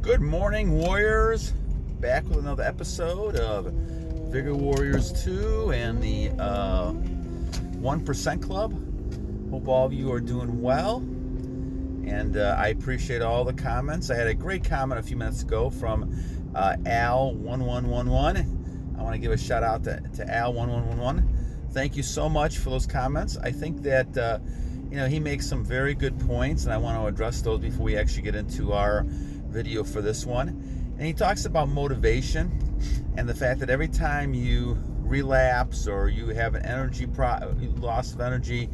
Good morning, Warriors. Back with another episode of Vigor Warriors 2 and the 1% Club. Hope all of you are doing well. And I appreciate all the comments. I had a great comment a few minutes ago from Al1111. I want to give a shout out to Al1111. Thank you so much for those comments. I think that he makes some very good points, and I want to address those before we actually get into our video for this one. And he talks about motivation and the fact that every time you relapse or you have an loss of energy,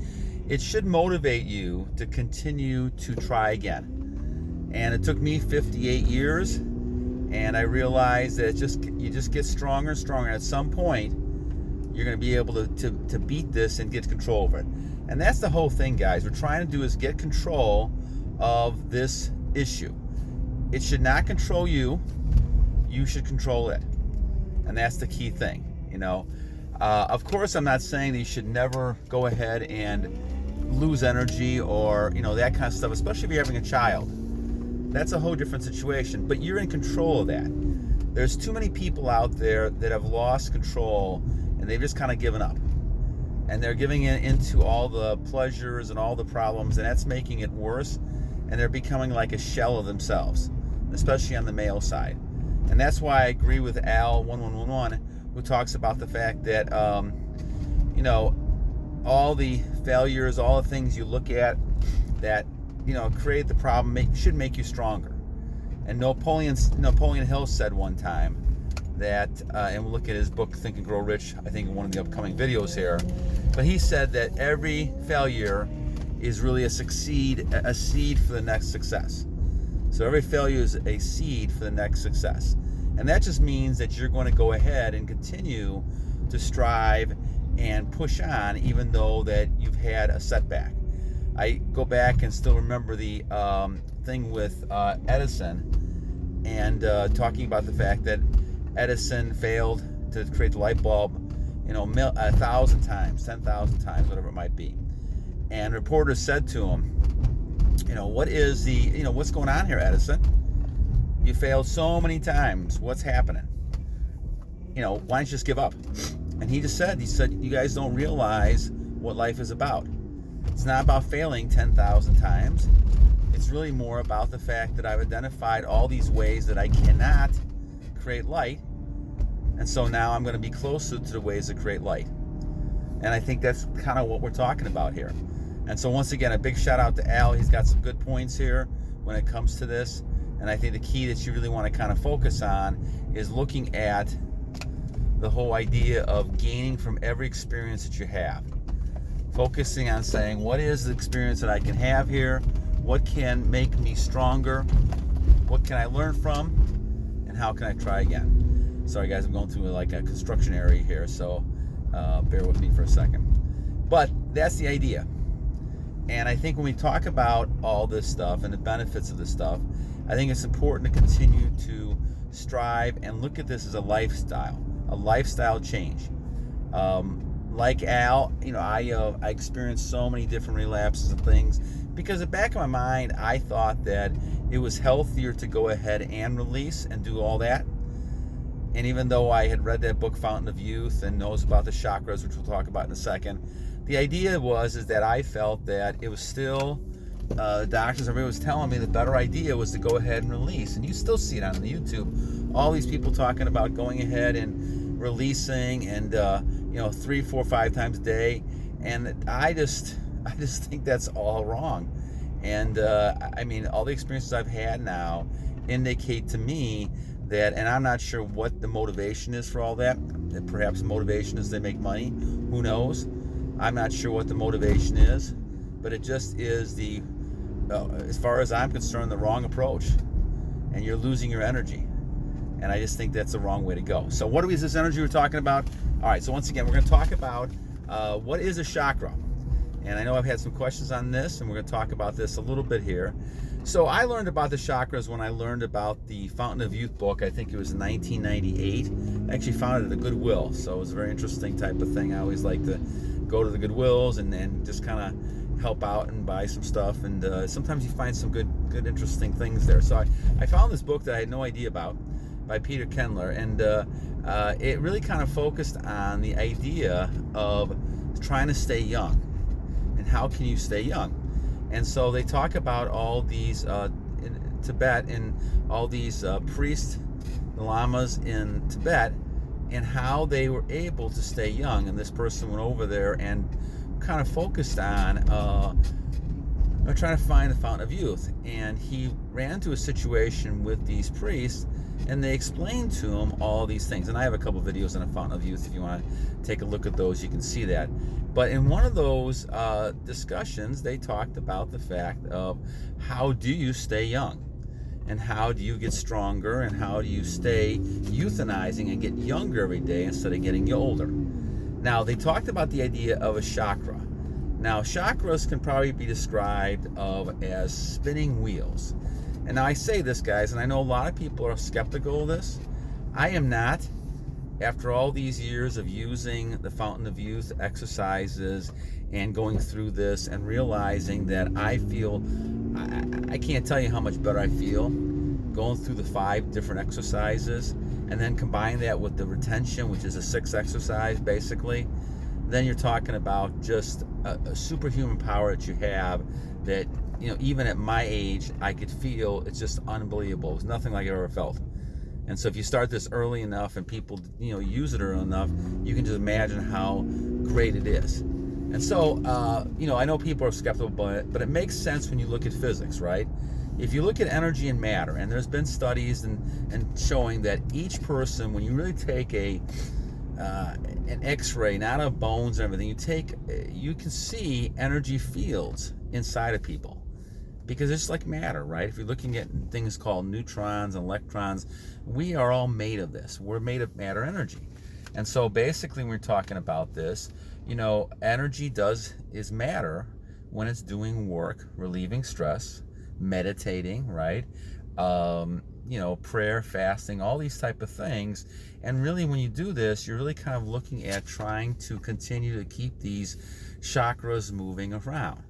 it should motivate you to continue to try again. And it took me 58 years, and I realized that you just get stronger and stronger. At some point, you're going to be able to beat this and get control of it. And that's the whole thing, guys. We're trying to do is get control of this issue. It should not control you. You should control it. And that's the key thing, Of course, I'm not saying that you should never go ahead and lose energy or, that kind of stuff, especially if you're having a child. That's a whole different situation, but you're in control of that. There's too many people out there that have lost control and they've just kind of given up. And they're giving into all the pleasures and all the problems, and that's making it worse. And they're becoming like a shell of themselves, especially on the male side. And that's why I agree with Al1111, who talks about the fact that, all the failures, all the things you look at that, create the problem should make you stronger. And Napoleon Hill said one time that, and we'll look at his book, Think and Grow Rich, I think in one of the upcoming videos here, but he said that every failure is really a seed for the next success. So every failure is a seed for the next success. And that just means that you're going to go ahead and continue to strive and push on, even though that you've had a setback. I go back and still remember the thing with Edison, and talking about the fact that Edison failed to create the light bulb, 1,000 times, 10,000 times, whatever it might be. And reporters said to him, what's going on here, Edison? You failed so many times. What's happening? Why don't you just give up? And he said, you guys don't realize what life is about. It's not about failing 10,000 times. It's really more about the fact that I've identified all these ways that I cannot create light. And so now I'm going to be closer to the ways to create light. And I think that's kind of what we're talking about here. And so once again, a big shout out to Al. He's got some good points here when it comes to this. And I think the key that you really want to kind of focus on is looking at the whole idea of gaining from every experience that you have. Focusing on saying, what is the experience that I can have here? What can make me stronger? What can I learn from? And how can I try again? Sorry guys, I'm going through like a construction area here, so bear with me for a second. But that's the idea. And I think when we talk about all this stuff and the benefits of this stuff, I think it's important to continue to strive and look at this as a lifestyle change. Like Al, I experienced so many different relapses and things because in the back of my mind, I thought that it was healthier to go ahead and release and do all that. And even though I had read that book, Fountain of Youth, and knows about the chakras, which we'll talk about in a second, the idea is that I felt that it was still, doctors, everybody was telling me the better idea was to go ahead and release. And you still see it on the YouTube. All these people talking about going ahead and releasing and, 3, 4, 5 times a day. And I just think that's all wrong. And, all the experiences I've had now indicate to me that, and I'm not sure what the motivation is for all that. Perhaps the motivation is they make money. Who knows? I'm not sure what the motivation is, but it just is as far as I'm concerned, the wrong approach. And you're losing your energy. And I just think that's the wrong way to go. So what is this energy we're talking about? All right, so once again, we're going to talk about what is a chakra. And I know I've had some questions on this, and we're going to talk about this a little bit here. So I learned about the chakras when I learned about the Fountain of Youth book. I think it was in 1998. I actually found it at a Goodwill, so it was a very interesting type of thing. I always like to go to the Goodwills and just kind of help out and buy some stuff. And sometimes you find some good good interesting things there. So I found this book that I had no idea about by Peter Kendler, and it really kind of focused on the idea of trying to stay young and how can you stay young. And so they talk about all these in Tibet and all these priests, the lamas in Tibet, and how they were able to stay young. And this person went over there and kind of focused on trying to find the fountain of youth. And he ran into a situation with these priests, and they explained to him all these things. And I have a couple videos on a fountain of youth. If you want to take a look at those, you can see that. But in one of those discussions, they talked about the fact of how do you stay young, and how do you get stronger, and how do you stay euthanizing and get younger every day instead of getting older. Now, they talked about the idea of a chakra. Now, chakras can probably be described as spinning wheels. And now I say this, guys, and I know a lot of people are skeptical of this. I am not. After all these years of using the Fountain of Youth exercises and going through this and realizing that I feel, I can't tell you how much better I feel going through the 5 different exercises, and then combine that with the retention, which is a 6th exercise basically, then you're talking about just a superhuman power that you have that, even at my age, I could feel. It's just unbelievable. It's nothing like I've ever felt. And so if you start this early enough and people, use it early enough, you can just imagine how great it is. And so, I know people are skeptical about it, but it makes sense when you look at physics, right? If you look at energy and matter, and there's been studies and showing that each person, when you really take an X-ray, not of bones and everything, you can see energy fields inside of people. Because it's like matter, right? If you're looking at things called neutrons and electrons, we are all made of this. We're made of matter energy. And so basically when we're talking about this, energy is matter when it's doing work, relieving stress, meditating, right? Prayer, fasting, all these type of things. And really when you do this, you're really kind of looking at trying to continue to keep these chakras moving around.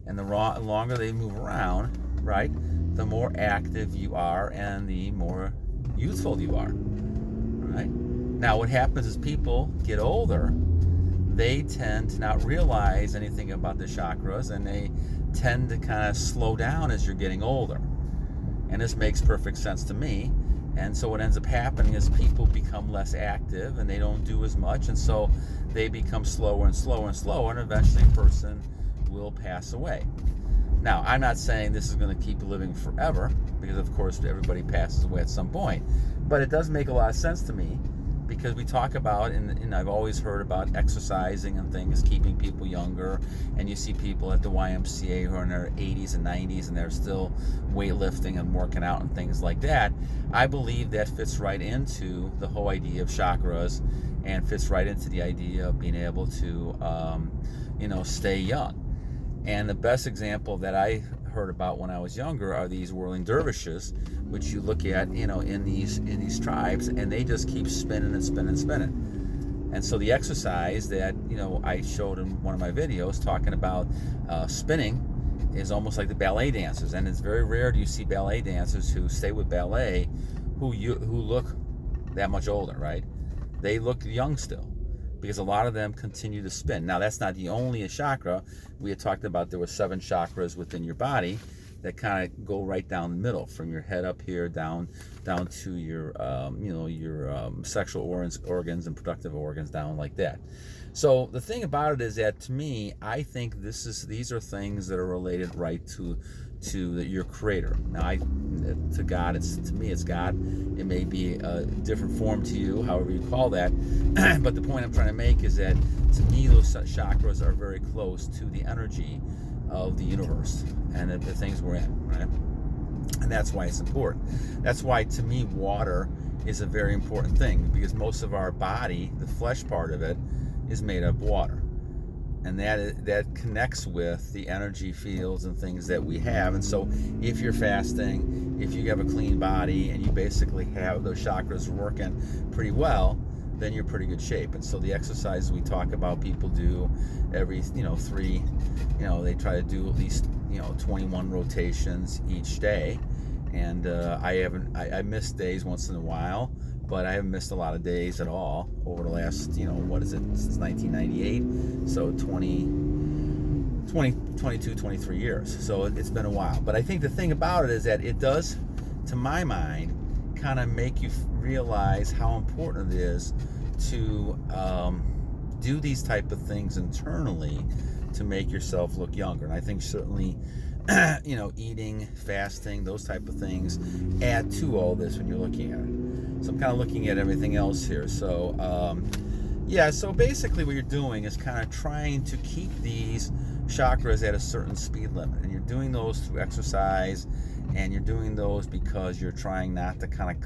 And the longer they move around, right, the more active you are and the more youthful you are, right? Now, what happens is people get older, they tend to not realize anything about the chakras, and they tend to kind of slow down as you're getting older. And this makes perfect sense to me. And so what ends up happening is people become less active, and they don't do as much, and so they become slower and slower and slower, and eventually a person will pass away. Now, I'm not saying this is going to keep living forever, because of course everybody passes away at some point, but it does make a lot of sense to me, because we talk about, and I've always heard about exercising and things keeping people younger, and you see people at the YMCA who are in their 80s and 90s and they're still weightlifting and working out and things like that. I believe that fits right into the whole idea of chakras, and fits right into the idea of being able to stay young. And the best example that I heard about when I was younger are these whirling dervishes, which you look at, in these tribes, and they just keep spinning and spinning and spinning. And so the exercise that, I showed in one of my videos talking about spinning is almost like the ballet dancers. And it's very rare do you see ballet dancers who stay with ballet who look that much older, right? They look young still, because a lot of them continue to spin. Now, that's not the only chakra. We had talked about there were 7 chakras within your body that kind of go right down the middle, from your head up here down to your sexual organs and productive organs, down like that. So the thing about it is that, to me, I think these are things that are related right to your creator. Now, to God, to me it's God. It may be a different form to you, however you call that. But the point I'm trying to make is that, to me, those chakras are very close to the energy of the universe and the things we're in, right? And that's why it's important. That's why, to me, water is a very important thing, because most of our body, the flesh part of it, is made of water. And that connects with the energy fields and things that we have. And so if you're fasting, if you have a clean body, and you basically have those chakras working pretty well, then you're pretty good shape. And so the exercises we talk about, people do every 3, they try to do at least 21 rotations each day, and I miss days once in a while, but I haven't missed a lot of days at all over the last, since 1998, so 22, 23 years. So it's been a while. But I think the thing about it is that it does, to my mind, kind of make you realize how important it is to do these type of things internally to make yourself look younger. And I think certainly eating, fasting, those type of things add to all this when you're looking at it. So I'm kind of looking at everything else here. So so basically what you're doing is kind of trying to keep these chakras at a certain speed limit, and you're doing those through exercise, and you're doing those because you're trying not to kind of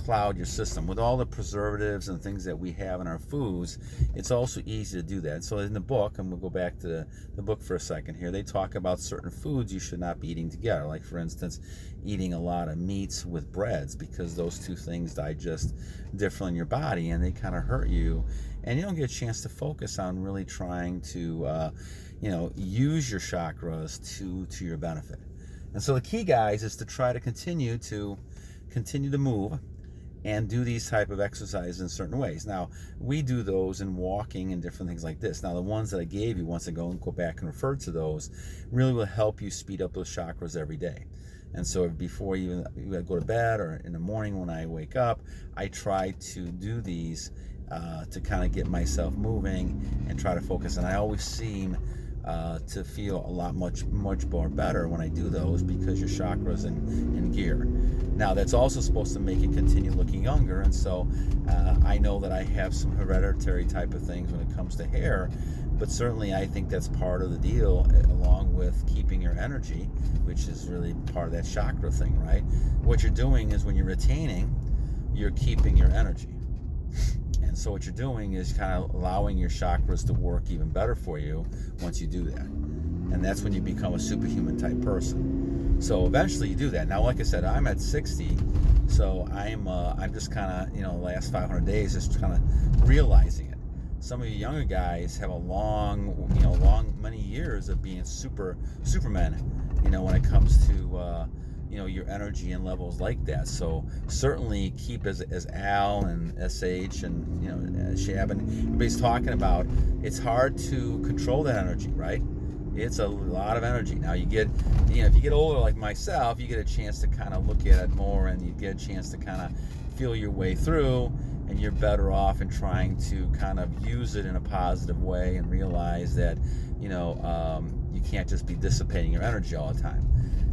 cloud your system with all the preservatives and things that we have in our foods. It's also easy to do that. So in the book, and we'll go back to the book for a second here, they talk about certain foods you should not be eating together, like for instance eating a lot of meats with breads, because those two things digest differently in your body and they kind of hurt you, and you don't get a chance to focus on really trying to use your chakras to your benefit. And so the key, guys, is to try to continue to move and do these type of exercises in certain ways. Now, we do those in walking and different things like this. Now, the ones that I gave you, once I go back and refer to those, really will help you speed up those chakras every day. And so before you go to bed or in the morning when I wake up, I try to do these to kind of get myself moving and try to focus. And I always seem to feel a lot much more better when I do those, because your chakras in gear. Now, that's also supposed to make you continue looking younger, and so I know that I have some hereditary type of things when it comes to hair, but certainly I think that's part of the deal, along with keeping your energy, which is really part of that chakra thing, right? What you're doing is, when you're retaining, you're keeping your energy. And so what you're doing is kind of allowing your chakras to work even better for you once you do that. And that's when you become a superhuman type person. So eventually you do that. Now, like I said, I'm at 60, so I'm just kind of, the last 500 days just kind of realizing it. Some of you younger guys have a long many years of being supermen, when it comes to your energy and levels like that. So certainly keep as Al and SH and Shab and everybody's talking about, it's hard to control that energy, right? It's a lot of energy. Now you get, if you get older like myself, you get a chance to kind of look at it more, and you get a chance to kind of feel your way through, and you're better off in trying to kind of use it in a positive way and realize that, you can't just be dissipating your energy all the time.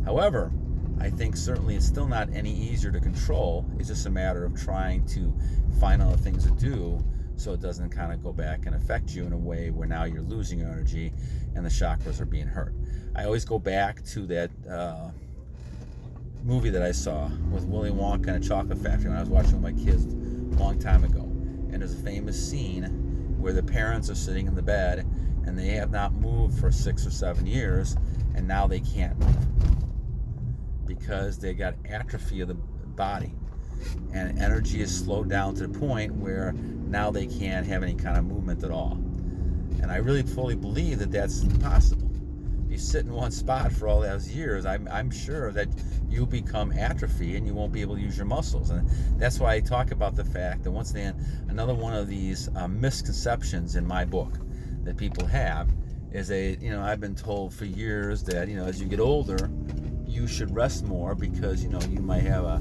However, I think certainly it's still not any easier to control. It's just a matter of trying to find other things to do so it doesn't kind of go back and affect you in a way where now you're losing your energy and the chakras are being hurt. I always go back to that movie that I saw with Willy Wonka and a Chocolate Factory when I was watching with my kids a long time ago. And there's a famous scene where the parents are sitting in the bed and they have not moved for 6 or 7 years, and now they can't move because they got atrophy of the body, and energy is slowed down to the point where now they can't have any kind of movement at all. And I really fully believe that that's possible. You sit in one spot for all those years, I'm sure that you'll become atrophy and you won't be able to use your muscles. And that's why I talk about the fact that, once again, another one of these misconceptions in my book that people have is I've been told for years that as you get older, you should rest more because you might have a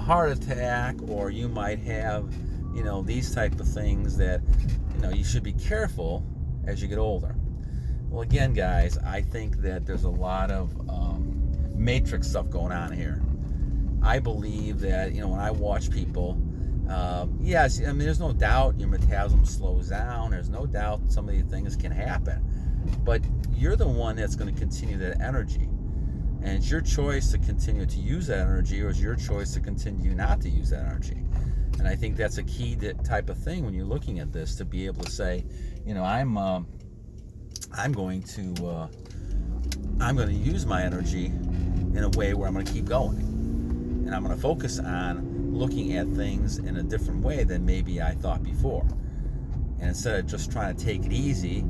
heart attack, or you might have these type of things that you should be careful as you get older. Well, again, guys, I think that there's a lot of matrix stuff going on here. I believe that when I watch people, yes, there's no doubt your metabolism slows down. There's no doubt some of these things can happen, but you're the one that's going to continue that energy. And it's your choice to continue to use that energy, or it's your choice to continue not to use that energy. And I think that's a key type of thing when you're looking at this, to be able to say, I'm going to use my energy in a way where I'm going to keep going, and I'm going to focus on looking at things in a different way than maybe I thought before. And instead of just trying to take it easy,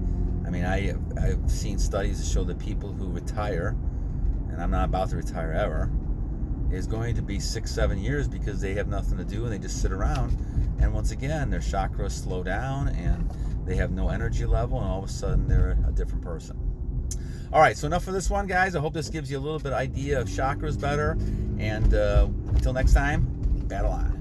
I've seen studies that show that people who retire and I'm not about to retire ever, is going to be 6-7 years, because they have nothing to do and they just sit around, and once again their chakras slow down and they have no energy level, and all of a sudden they're a different person. All right, so enough for this one, guys. I hope this gives you a little bit idea of chakras better, and until next time, battle on.